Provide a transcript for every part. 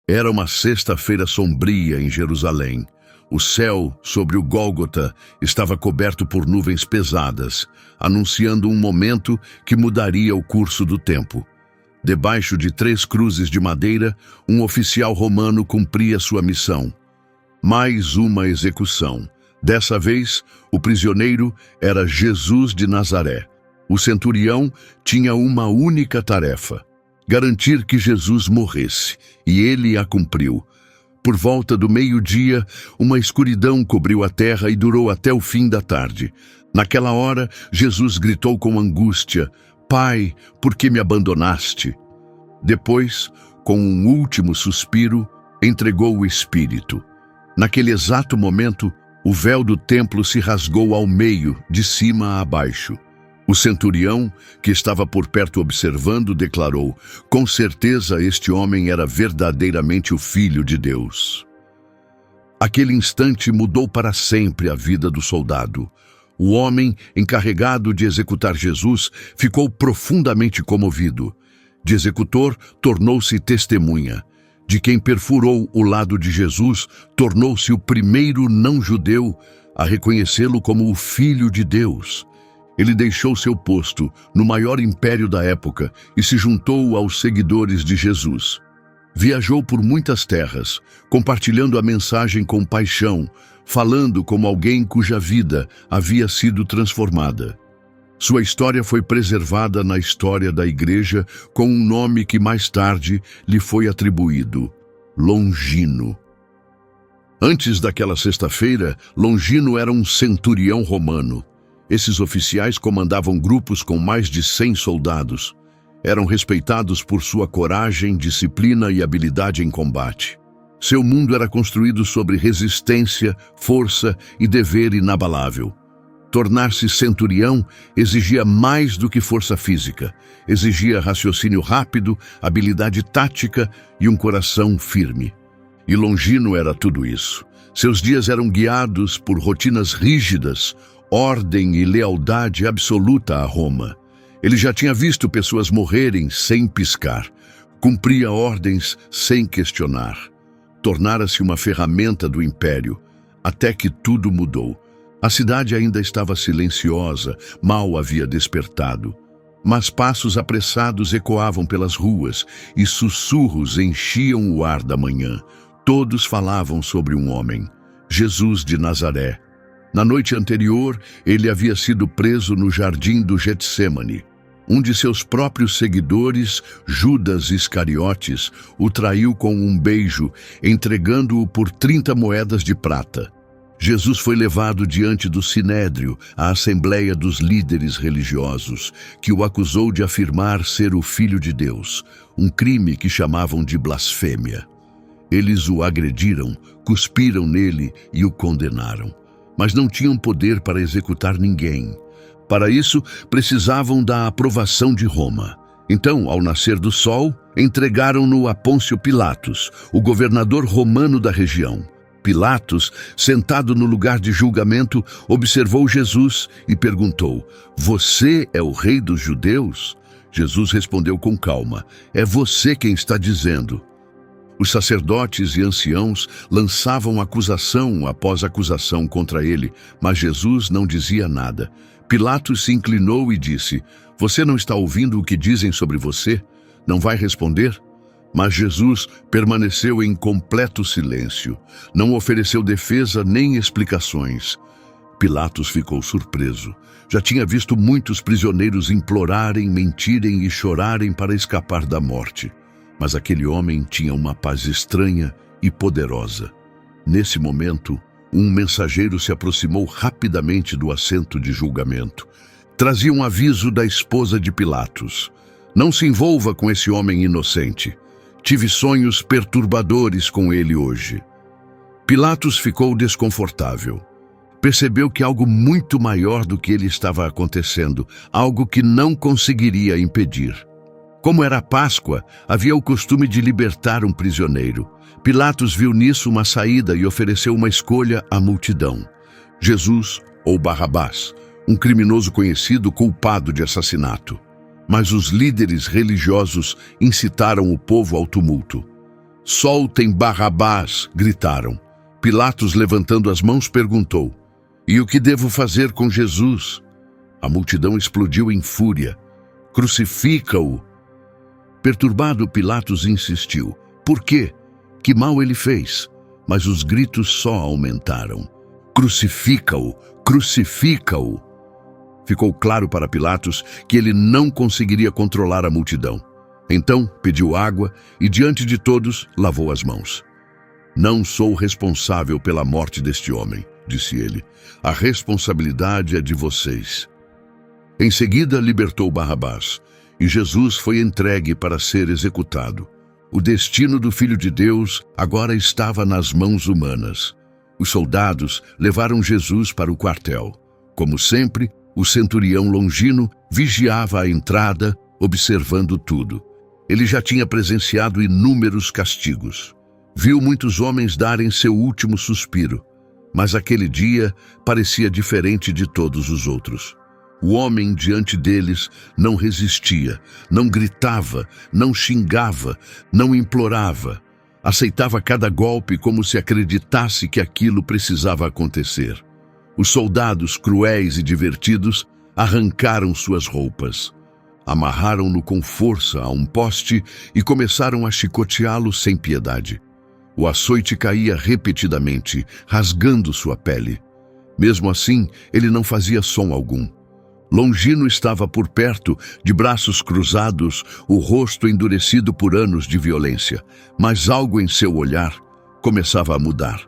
Era uma sexta-feira sombria em Jerusalém. O céu, sobre o Gólgota, estava coberto por nuvens pesadas, anunciando um momento que mudaria o curso do tempo. Debaixo de 3 cruzes de madeira, um oficial romano cumpria sua missão. Mais uma execução. Dessa vez, o prisioneiro era Jesus de Nazaré. O centurião tinha uma única tarefa: garantir que Jesus morresse, e ele a cumpriu. Por volta do meio-dia, uma escuridão cobriu a terra e durou até o fim da tarde. Naquela hora, Jesus gritou com angústia: Pai, por que me abandonaste? Depois, com um último suspiro, entregou o Espírito. Naquele exato momento, o véu do templo se rasgou ao meio, de cima a baixo. O centurião, que estava por perto observando, declarou: com certeza este homem era verdadeiramente o Filho de Deus. Aquele instante mudou para sempre a vida do soldado. O homem encarregado de executar Jesus ficou profundamente comovido. De executor, tornou-se testemunha. De quem perfurou o lado de Jesus, tornou-se o primeiro não-judeu a reconhecê-lo como o Filho de Deus. Ele deixou seu posto no maior império da época e se juntou aos seguidores de Jesus. Viajou por muitas terras, compartilhando a mensagem com paixão, falando como alguém cuja vida havia sido transformada. Sua história foi preservada na história da Igreja com um nome que mais tarde lhe foi atribuído: Longino. Antes daquela sexta-feira, Longino era um centurião romano. Esses oficiais comandavam grupos com mais de 100 soldados. Eram respeitados por sua coragem, disciplina e habilidade em combate. Seu mundo era construído sobre resistência, força e dever inabalável. Tornar-se centurião exigia mais do que força física. Exigia raciocínio rápido, habilidade tática e um coração firme. E Longino era tudo isso. Seus dias eram guiados por rotinas rígidas, ordem e lealdade absoluta a Roma. Ele já tinha visto pessoas morrerem sem piscar. Cumpria ordens sem questionar. Tornara-se uma ferramenta do império, até que tudo mudou. A cidade ainda estava silenciosa, mal havia despertado. Mas passos apressados ecoavam pelas ruas e sussurros enchiam o ar da manhã. Todos falavam sobre um homem, Jesus de Nazaré. Na noite anterior, ele havia sido preso no jardim do Getsêmani. Um de seus próprios seguidores, Judas Iscariotes, o traiu com um beijo, entregando-o por 30 moedas de prata. Jesus foi levado diante do Sinédrio, a assembleia dos líderes religiosos, que o acusou de afirmar ser o Filho de Deus, um crime que chamavam de blasfêmia. Eles o agrediram, cuspiram nele e o condenaram. Mas não tinham poder para executar ninguém. Para isso, precisavam da aprovação de Roma. Então, ao nascer do sol, entregaram-no a Pôncio Pilatos, o governador romano da região. Pilatos, sentado no lugar de julgamento, observou Jesus e perguntou: Você é o rei dos judeus? Jesus respondeu com calma: É você quem está dizendo. Os sacerdotes e anciãos lançavam acusação após acusação contra ele, mas Jesus não dizia nada. Pilatos se inclinou e disse: Você não está ouvindo o que dizem sobre você? Não vai responder? Mas Jesus permaneceu em completo silêncio. Não ofereceu defesa nem explicações. Pilatos ficou surpreso. Já tinha visto muitos prisioneiros implorarem, mentirem e chorarem para escapar da morte. Mas aquele homem tinha uma paz estranha e poderosa. Nesse momento, um mensageiro se aproximou rapidamente do assento de julgamento. Trazia um aviso da esposa de Pilatos: Não se envolva com esse homem inocente. Tive sonhos perturbadores com ele hoje. Pilatos ficou desconfortável. Percebeu que algo muito maior do que ele estava acontecendo, algo que não conseguiria impedir. Como era Páscoa, havia o costume de libertar um prisioneiro. Pilatos viu nisso uma saída e ofereceu uma escolha à multidão: Jesus ou Barrabás, um criminoso conhecido culpado de assassinato. Mas os líderes religiosos incitaram o povo ao tumulto. "Soltem Barrabás!" gritaram. Pilatos, levantando as mãos, perguntou: "E o que devo fazer com Jesus?" A multidão explodiu em fúria. "Crucifica-o!" Perturbado, Pilatos insistiu: "Por quê? Que mal ele fez?" Mas os gritos só aumentaram. "Crucifica-o! Crucifica-o!" Ficou claro para Pilatos que ele não conseguiria controlar a multidão. Então pediu água e, diante de todos, lavou as mãos. "Não sou responsável pela morte deste homem", disse ele. "A responsabilidade é de vocês." Em seguida, libertou Barrabás, e Jesus foi entregue para ser executado. O destino do Filho de Deus agora estava nas mãos humanas. Os soldados levaram Jesus para o quartel. Como sempre, o centurião Longino vigiava a entrada, observando tudo. Ele já tinha presenciado inúmeros castigos. Viu muitos homens darem seu último suspiro, mas aquele dia parecia diferente de todos os outros. O homem diante deles não resistia, não gritava, não xingava, não implorava. Aceitava cada golpe como se acreditasse que aquilo precisava acontecer. Os soldados, cruéis e divertidos, arrancaram suas roupas. Amarraram-no com força a um poste e começaram a chicoteá-lo sem piedade. O açoite caía repetidamente, rasgando sua pele. Mesmo assim, ele não fazia som algum. Longino estava por perto, de braços cruzados, o rosto endurecido por anos de violência, mas algo em seu olhar começava a mudar.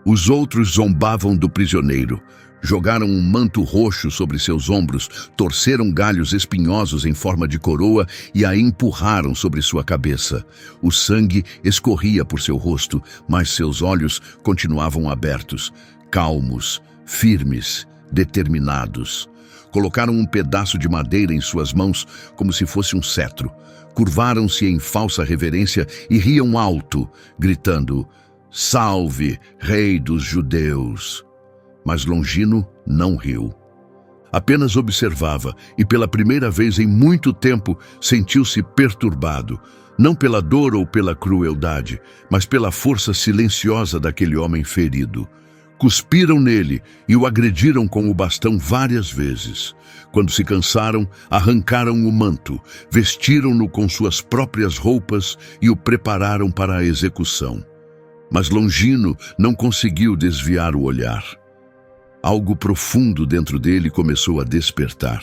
Os outros zombavam do prisioneiro, jogaram um manto roxo sobre seus ombros, torceram galhos espinhosos em forma de coroa e a empurraram sobre sua cabeça. O sangue escorria por seu rosto, mas seus olhos continuavam abertos, calmos, firmes, determinados. Colocaram um pedaço de madeira em suas mãos como se fosse um cetro. Curvaram-se em falsa reverência e riam alto, gritando: "Salve, Rei dos Judeus!" Mas Longino não riu. Apenas observava e, pela primeira vez em muito tempo, sentiu-se perturbado, não pela dor ou pela crueldade, mas pela força silenciosa daquele homem ferido. Cuspiram nele e o agrediram com o bastão várias vezes. Quando se cansaram, arrancaram o manto, vestiram-no com suas próprias roupas e o prepararam para a execução. Mas Longino não conseguiu desviar o olhar. Algo profundo dentro dele começou a despertar.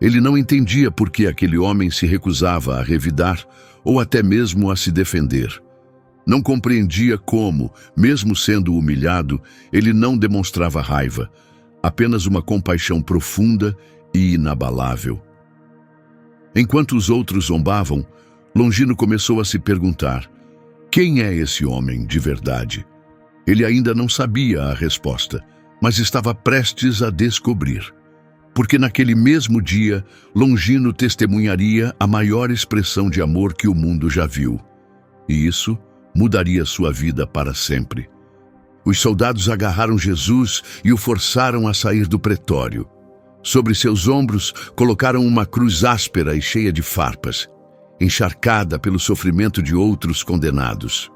Ele não entendia por que aquele homem se recusava a revidar ou até mesmo a se defender. Não compreendia como, mesmo sendo humilhado, ele não demonstrava raiva, apenas uma compaixão profunda e inabalável. Enquanto os outros zombavam, Longino começou a se perguntar: quem é esse homem de verdade? Ele ainda não sabia a resposta, mas estava prestes a descobrir. Porque naquele mesmo dia, Longino testemunharia a maior expressão de amor que o mundo já viu. E isso mudaria sua vida para sempre. Os soldados agarraram Jesus e o forçaram a sair do pretório. Sobre seus ombros colocaram uma cruz áspera e cheia de farpas, encharcada pelo sofrimento de outros condenados.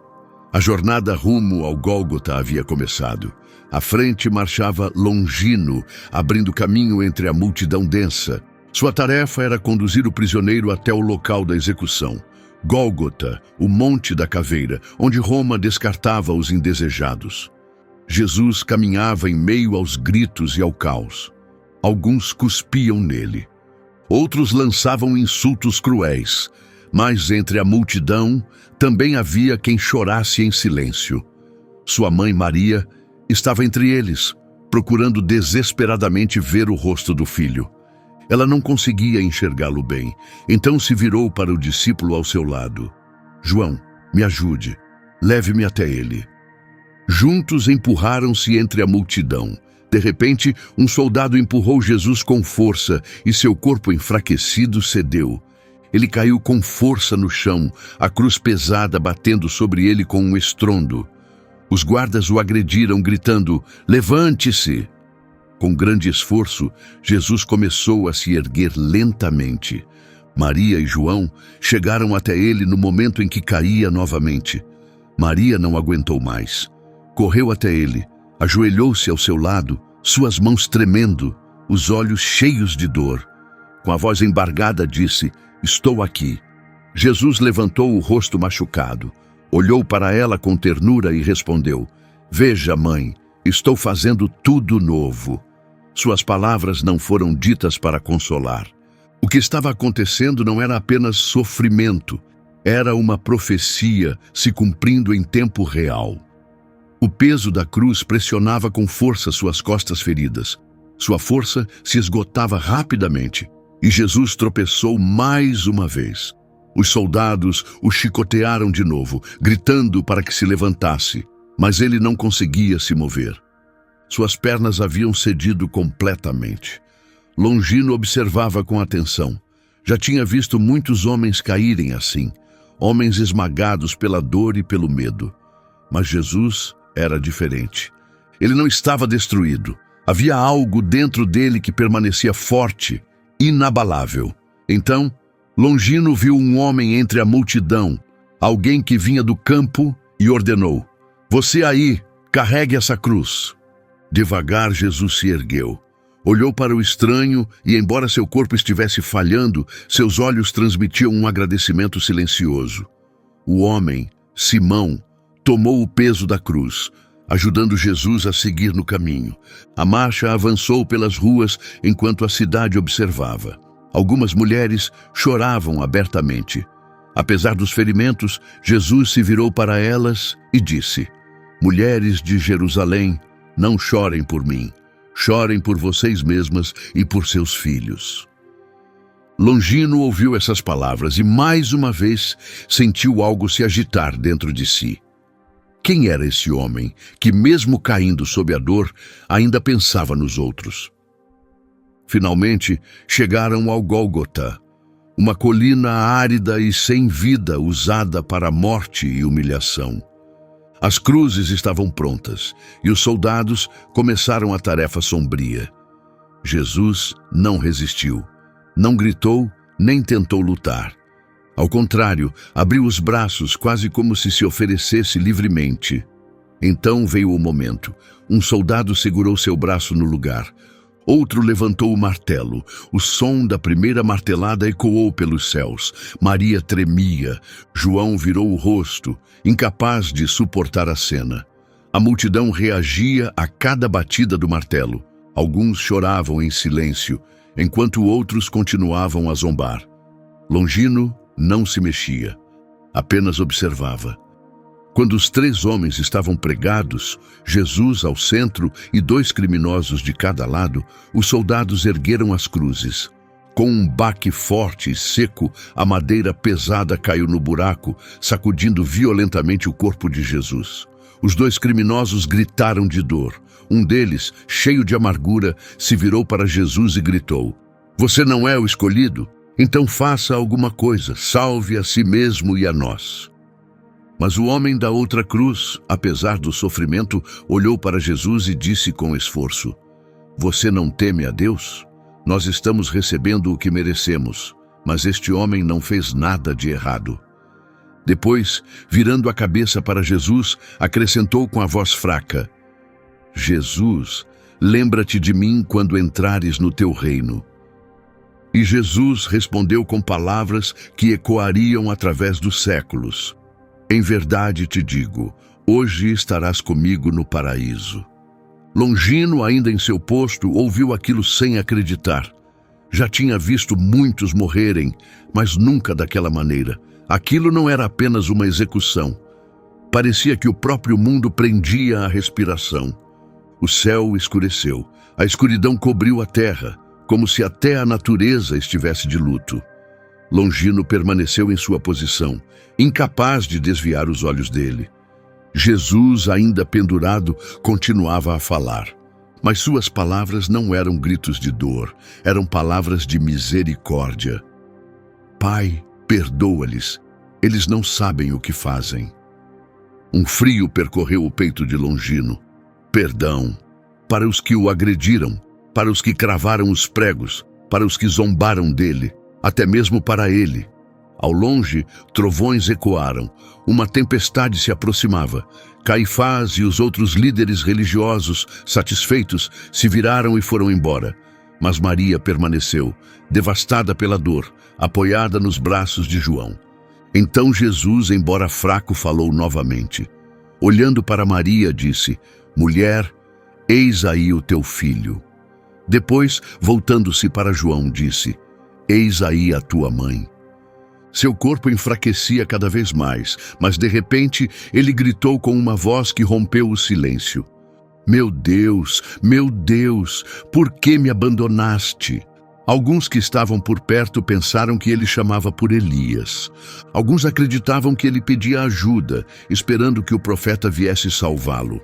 A jornada rumo ao Gólgota havia começado. À frente marchava Longino, abrindo caminho entre a multidão densa. Sua tarefa era conduzir o prisioneiro até o local da execução. Gólgota, o Monte da Caveira, onde Roma descartava os indesejados. Jesus caminhava em meio aos gritos e ao caos. Alguns cuspiam nele. Outros lançavam insultos cruéis. Mas entre a multidão também havia quem chorasse em silêncio. Sua mãe Maria estava entre eles, procurando desesperadamente ver o rosto do filho. Ela não conseguia enxergá-lo bem, então se virou para o discípulo ao seu lado. "João, me ajude, leve-me até ele." Juntos empurraram-se entre a multidão. De repente, um soldado empurrou Jesus com força e seu corpo enfraquecido cedeu. Ele caiu com força no chão, a cruz pesada batendo sobre ele com um estrondo. Os guardas o agrediram, gritando: "Levante-se!" Com grande esforço, Jesus começou a se erguer lentamente. Maria e João chegaram até ele no momento em que caía novamente. Maria não aguentou mais. Correu até ele, ajoelhou-se ao seu lado, suas mãos tremendo, os olhos cheios de dor. Com a voz embargada disse: "Estou aqui." Jesus levantou o rosto machucado, olhou para ela com ternura e respondeu: "Veja, mãe, estou fazendo tudo novo." Suas palavras não foram ditas para consolar. O que estava acontecendo não era apenas sofrimento, era uma profecia se cumprindo em tempo real. O peso da cruz pressionava com força suas costas feridas. Sua força se esgotava rapidamente e Jesus tropeçou mais uma vez. Os soldados o chicotearam de novo, gritando para que se levantasse, mas ele não conseguia se mover. Suas pernas haviam cedido completamente. Longino observava com atenção. Já tinha visto muitos homens caírem assim, homens esmagados pela dor e pelo medo. Mas Jesus era diferente. Ele não estava destruído. Havia algo dentro dele que permanecia forte, inabalável. Então, Longino viu um homem entre a multidão, alguém que vinha do campo, e ordenou: "Você aí, carregue essa cruz." Devagar, Jesus se ergueu. Olhou para o estranho e, embora seu corpo estivesse falhando, seus olhos transmitiam um agradecimento silencioso. O homem, Simão, tomou o peso da cruz, ajudando Jesus a seguir no caminho. A marcha avançou pelas ruas enquanto a cidade observava. Algumas mulheres choravam abertamente. Apesar dos ferimentos, Jesus se virou para elas e disse: "Mulheres de Jerusalém, não chorem por mim. Chorem por vocês mesmas e por seus filhos." Longino ouviu essas palavras e, mais uma vez, sentiu algo se agitar dentro de si. Quem era esse homem que, mesmo caindo sob a dor, ainda pensava nos outros? Finalmente, chegaram ao Gólgota, uma colina árida e sem vida usada para a morte e humilhação. As cruzes estavam prontas e os soldados começaram a tarefa sombria. Jesus não resistiu, não gritou, nem tentou lutar. Ao contrário, abriu os braços quase como se oferecesse livremente. Então veio o momento. Um soldado segurou seu braço no lugar. Outro levantou o martelo. O som da primeira martelada ecoou pelos céus. Maria tremia. João virou o rosto, incapaz de suportar a cena. A multidão reagia a cada batida do martelo. Alguns choravam em silêncio, enquanto outros continuavam a zombar. Longino não se mexia, apenas observava. Quando os 3 homens estavam pregados, Jesus ao centro e 2 criminosos de cada lado, os soldados ergueram as cruzes. Com um baque forte e seco, a madeira pesada caiu no buraco, sacudindo violentamente o corpo de Jesus. Os 2 criminosos gritaram de dor. Um deles, cheio de amargura, se virou para Jesus e gritou: "Você não é o escolhido? Então faça alguma coisa, salve a si mesmo e a nós." Mas o homem da outra cruz, apesar do sofrimento, olhou para Jesus e disse com esforço: "Você não teme a Deus? Nós estamos recebendo o que merecemos, mas este homem não fez nada de errado." Depois, virando a cabeça para Jesus, acrescentou com a voz fraca: "Jesus, lembra-te de mim quando entrares no teu reino." E Jesus respondeu com palavras que ecoariam através dos séculos: "Em verdade te digo, hoje estarás comigo no paraíso." Longino, ainda em seu posto, ouviu aquilo sem acreditar. Já tinha visto muitos morrerem, mas nunca daquela maneira. Aquilo não era apenas uma execução. Parecia que o próprio mundo prendia a respiração. O céu escureceu, a escuridão cobriu a terra, como se até a natureza estivesse de luto. Longino permaneceu em sua posição, incapaz de desviar os olhos dele. Jesus, ainda pendurado, continuava a falar. Mas suas palavras não eram gritos de dor, eram palavras de misericórdia. "Pai, perdoa-lhes, eles não sabem o que fazem." Um frio percorreu o peito de Longino. Perdão para os que o agrediram, para os que cravaram os pregos, para os que zombaram dele, até mesmo para ele. Ao longe, trovões ecoaram. Uma tempestade se aproximava. Caifás e os outros líderes religiosos, satisfeitos, se viraram e foram embora. Mas Maria permaneceu, devastada pela dor, apoiada nos braços de João. Então Jesus, embora fraco, falou novamente. Olhando para Maria, disse: Mulher, eis aí o teu filho. Depois, voltando-se para João, disse: Eis aí a tua mãe. Seu corpo enfraquecia cada vez mais, mas de repente ele gritou com uma voz que rompeu o silêncio: meu Deus, por que me abandonaste? Alguns que estavam por perto pensaram que ele chamava por Elias. Alguns acreditavam que ele pedia ajuda, esperando que o profeta viesse salvá-lo.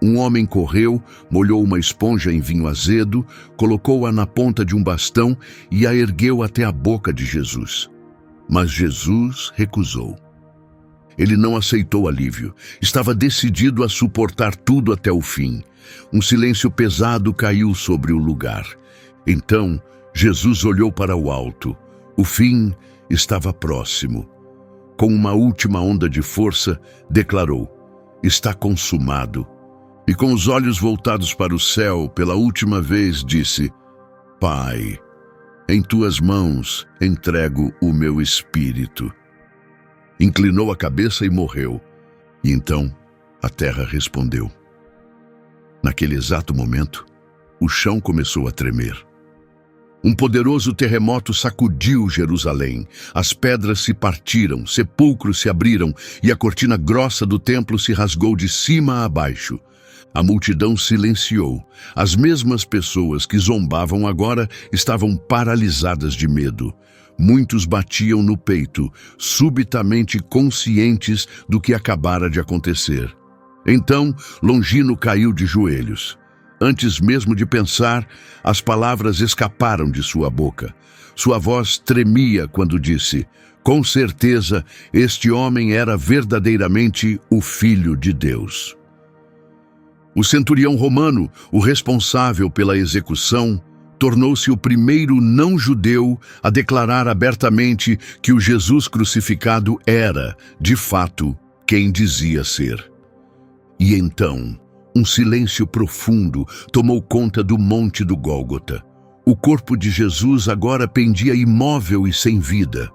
Um homem correu, molhou uma esponja em vinho azedo, colocou-a na ponta de um bastão e a ergueu até a boca de Jesus. Mas Jesus recusou. Ele não aceitou alívio. Estava decidido a suportar tudo até o fim. Um silêncio pesado caiu sobre o lugar. Então, Jesus olhou para o alto. O fim estava próximo. Com uma última onda de força, declarou: Está consumado. E com os olhos voltados para o céu, pela última vez, disse: Pai, em tuas mãos entrego o meu espírito. Inclinou a cabeça e morreu. E então a terra respondeu. Naquele exato momento, o chão começou a tremer. Um poderoso terremoto sacudiu Jerusalém. As pedras se partiram, sepulcros se abriram e a cortina grossa do templo se rasgou de cima a baixo. A multidão silenciou. As mesmas pessoas que zombavam agora estavam paralisadas de medo. Muitos batiam no peito, subitamente conscientes do que acabara de acontecer. Então, Longino caiu de joelhos. Antes mesmo de pensar, as palavras escaparam de sua boca. Sua voz tremia quando disse: com certeza, este homem era verdadeiramente o Filho de Deus. O centurião romano, o responsável pela execução, tornou-se o primeiro não-judeu a declarar abertamente que o Jesus crucificado era, de fato, quem dizia ser. E então, um silêncio profundo tomou conta do monte do Gólgota. O corpo de Jesus agora pendia imóvel e sem vida.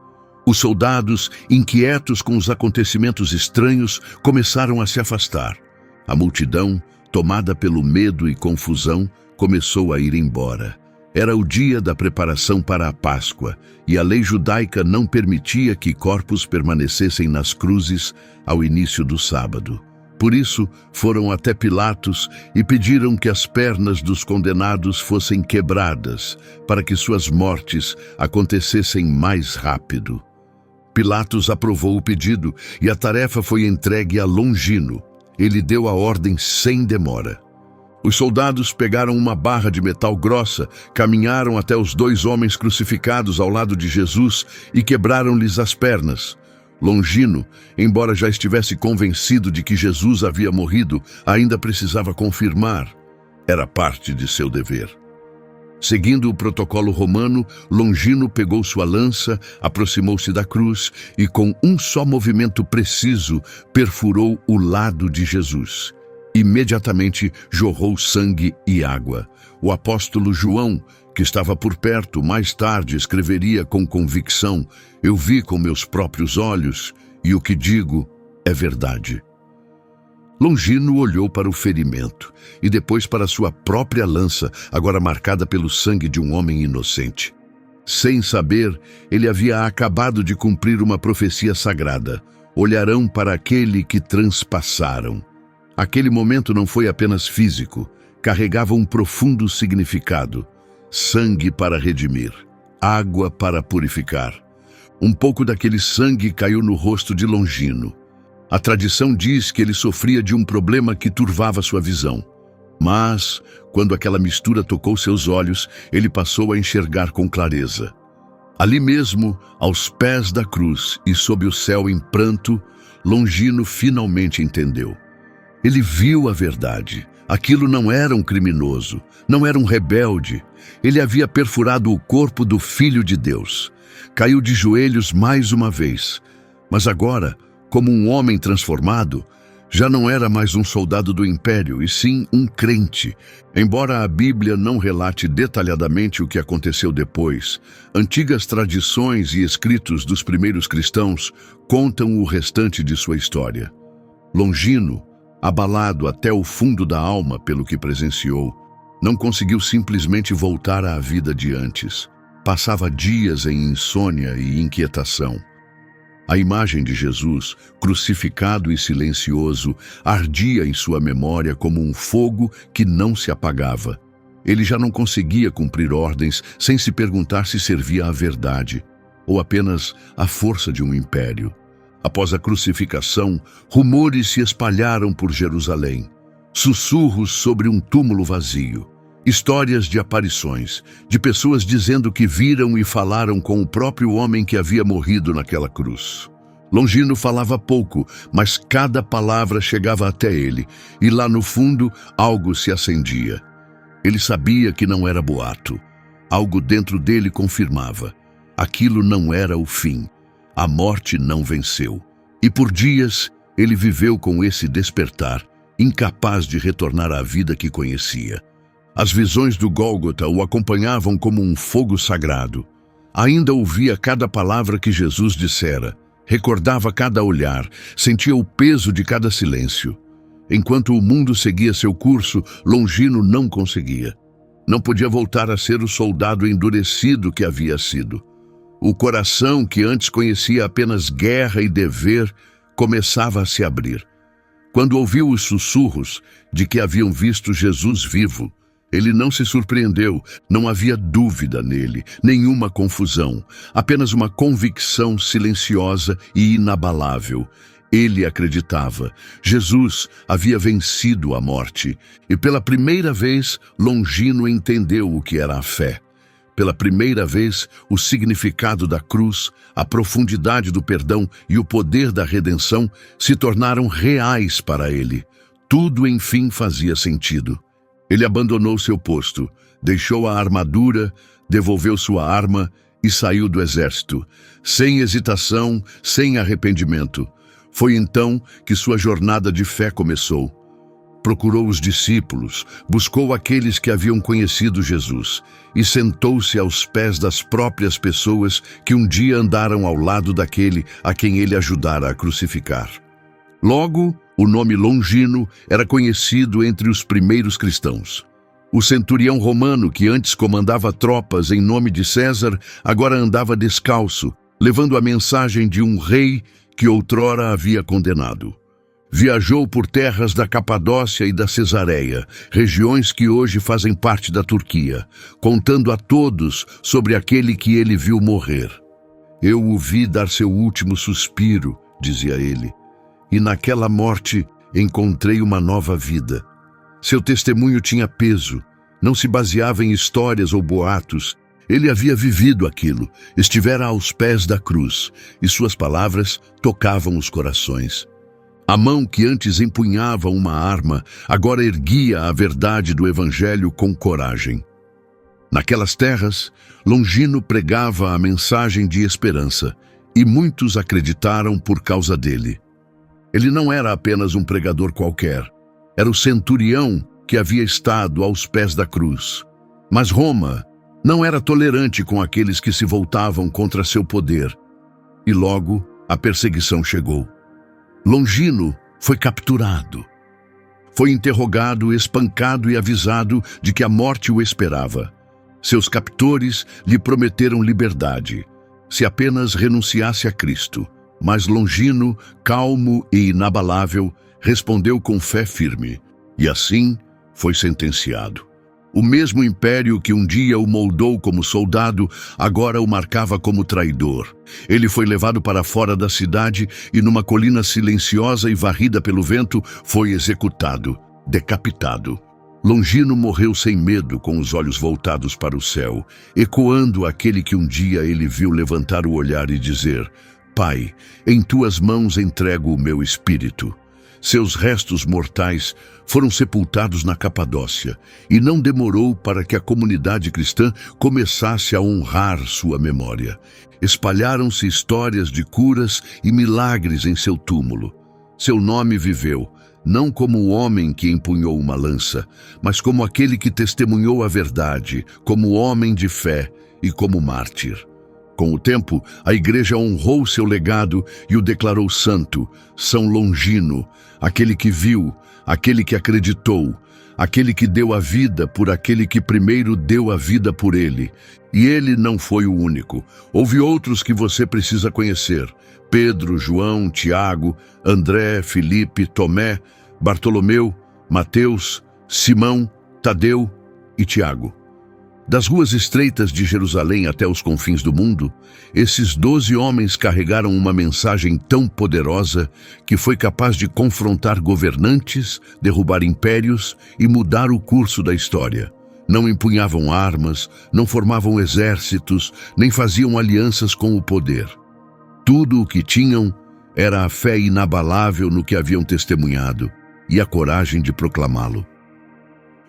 Os soldados, inquietos com os acontecimentos estranhos, começaram a se afastar. A multidão, tomada pelo medo e confusão, começou a ir embora. Era o dia da preparação para a Páscoa, e a lei judaica não permitia que corpos permanecessem nas cruzes ao início do sábado. Por isso, foram até Pilatos e pediram que as pernas dos condenados fossem quebradas, para que suas mortes acontecessem mais rápido. Pilatos aprovou o pedido e a tarefa foi entregue a Longino. Ele deu a ordem sem demora. Os soldados pegaram uma barra de metal grossa, caminharam até os dois homens crucificados ao lado de Jesus e quebraram-lhes as pernas. Longino, embora já estivesse convencido de que Jesus havia morrido, ainda precisava confirmar. Era parte de seu dever. Seguindo o protocolo romano, Longino pegou sua lança, aproximou-se da cruz e, com um só movimento preciso, perfurou o lado de Jesus. Imediatamente jorrou sangue e água. O apóstolo João, que estava por perto, mais tarde escreveria com convicção: eu vi com meus próprios olhos e o que digo é verdade. Longino olhou para o ferimento e depois para sua própria lança, agora marcada pelo sangue de um homem inocente. Sem saber, ele havia acabado de cumprir uma profecia sagrada: olharão para aquele que transpassaram. Aquele momento não foi apenas físico, carregava um profundo significado. Sangue para redimir, água para purificar. Um pouco daquele sangue caiu no rosto de Longino. A tradição diz que ele sofria de um problema que turvava sua visão. Mas, quando aquela mistura tocou seus olhos, ele passou a enxergar com clareza. Ali mesmo, aos pés da cruz e sob o céu em pranto, Longino finalmente entendeu. Ele viu a verdade. Aquilo não era um criminoso, não era um rebelde. Ele havia perfurado o corpo do Filho de Deus. Caiu de joelhos mais uma vez, mas agora, como um homem transformado, já não era mais um soldado do Império, e sim um crente. Embora a Bíblia não relate detalhadamente o que aconteceu depois, antigas tradições e escritos dos primeiros cristãos contam o restante de sua história. Longino, abalado até o fundo da alma pelo que presenciou, não conseguiu simplesmente voltar à vida de antes. Passava dias em insônia e inquietação. A imagem de Jesus, crucificado e silencioso, ardia em sua memória como um fogo que não se apagava. Ele já não conseguia cumprir ordens sem se perguntar se servia à verdade ou apenas à força de um império. Após a crucificação, rumores se espalharam por Jerusalém. Sussurros sobre um túmulo vazio. Histórias de aparições, de pessoas dizendo que viram e falaram com o próprio homem que havia morrido naquela cruz. Longino falava pouco, mas cada palavra chegava até ele, e lá no fundo algo se acendia. Ele sabia que não era boato. Algo dentro dele confirmava. Aquilo não era o fim. A morte não venceu. E por dias ele viveu com esse despertar, incapaz de retornar à vida que conhecia. As visões do Gólgota o acompanhavam como um fogo sagrado. Ainda ouvia cada palavra que Jesus dissera, recordava cada olhar, sentia o peso de cada silêncio. Enquanto o mundo seguia seu curso, Longino não conseguia. Não podia voltar a ser o soldado endurecido que havia sido. O coração, que antes conhecia apenas guerra e dever, começava a se abrir. Quando ouviu os sussurros de que haviam visto Jesus vivo, ele não se surpreendeu, não havia dúvida nele, nenhuma confusão, apenas uma convicção silenciosa e inabalável. Ele acreditava. Jesus havia vencido a morte, e pela primeira vez Longino entendeu o que era a fé. Pela primeira vez, o significado da cruz, a profundidade do perdão e o poder da redenção se tornaram reais para ele. Tudo, enfim, fazia sentido. Ele abandonou seu posto, deixou a armadura, devolveu sua arma e saiu do exército, sem hesitação, sem arrependimento. Foi então que sua jornada de fé começou. Procurou os discípulos, buscou aqueles que haviam conhecido Jesus e sentou-se aos pés das próprias pessoas que um dia andaram ao lado daquele a quem ele ajudara a crucificar. Logo, o nome Longino era conhecido entre os primeiros cristãos. O centurião romano, que antes comandava tropas em nome de César, agora andava descalço, levando a mensagem de um rei que outrora havia condenado. Viajou por terras da Capadócia e da Cesareia, regiões que hoje fazem parte da Turquia, contando a todos sobre aquele que ele viu morrer. Eu o vi dar seu último suspiro, dizia ele, e naquela morte encontrei uma nova vida. Seu testemunho tinha peso, não se baseava em histórias ou boatos. Ele havia vivido aquilo, estivera aos pés da cruz, e suas palavras tocavam os corações. A mão que antes empunhava uma arma, agora erguia a verdade do Evangelho com coragem. Naquelas terras, Longino pregava a mensagem de esperança, e muitos acreditaram por causa dele. Ele não era apenas um pregador qualquer, era o centurião que havia estado aos pés da cruz. Mas Roma não era tolerante com aqueles que se voltavam contra seu poder, e logo a perseguição chegou. Longino foi capturado. Foi interrogado, espancado e avisado de que a morte o esperava. Seus captores lhe prometeram liberdade, se apenas renunciasse a Cristo. Mas Longino, calmo e inabalável, respondeu com fé firme, e assim foi sentenciado. O mesmo império que um dia o moldou como soldado, agora o marcava como traidor. Ele foi levado para fora da cidade e, numa colina silenciosa e varrida pelo vento, foi executado, decapitado. Longino morreu sem medo, com os olhos voltados para o céu, ecoando aquele que um dia ele viu levantar o olhar e dizer: Pai, em tuas mãos entrego o meu espírito. Seus restos mortais foram sepultados na Capadócia, e não demorou para que a comunidade cristã começasse a honrar sua memória. Espalharam-se histórias de curas e milagres em seu túmulo. Seu nome viveu, não como o homem que empunhou uma lança, mas como aquele que testemunhou a verdade, como homem de fé e como mártir. Com o tempo, a Igreja honrou seu legado e o declarou santo, São Longino, aquele que viu, aquele que acreditou, aquele que deu a vida por aquele que primeiro deu a vida por ele. E ele não foi o único. Houve outros que você precisa conhecer: Pedro, João, Tiago, André, Filipe, Tomé, Bartolomeu, Mateus, Simão, Tadeu e Tiago. Das ruas estreitas de Jerusalém até os confins do mundo, esses 12 homens carregaram uma mensagem tão poderosa que foi capaz de confrontar governantes, derrubar impérios e mudar o curso da história. Não empunhavam armas, não formavam exércitos, nem faziam alianças com o poder. Tudo o que tinham era a fé inabalável no que haviam testemunhado e a coragem de proclamá-lo.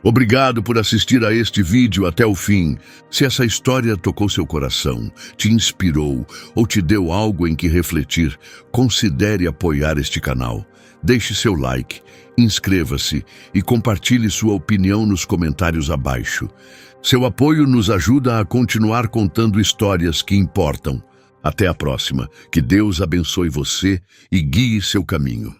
Obrigado por assistir a este vídeo até o fim. Se essa história tocou seu coração, te inspirou ou te deu algo em que refletir, considere apoiar este canal. Deixe seu like, inscreva-se e compartilhe sua opinião nos comentários abaixo. Seu apoio nos ajuda a continuar contando histórias que importam. Até a próxima. Que Deus abençoe você e guie seu caminho.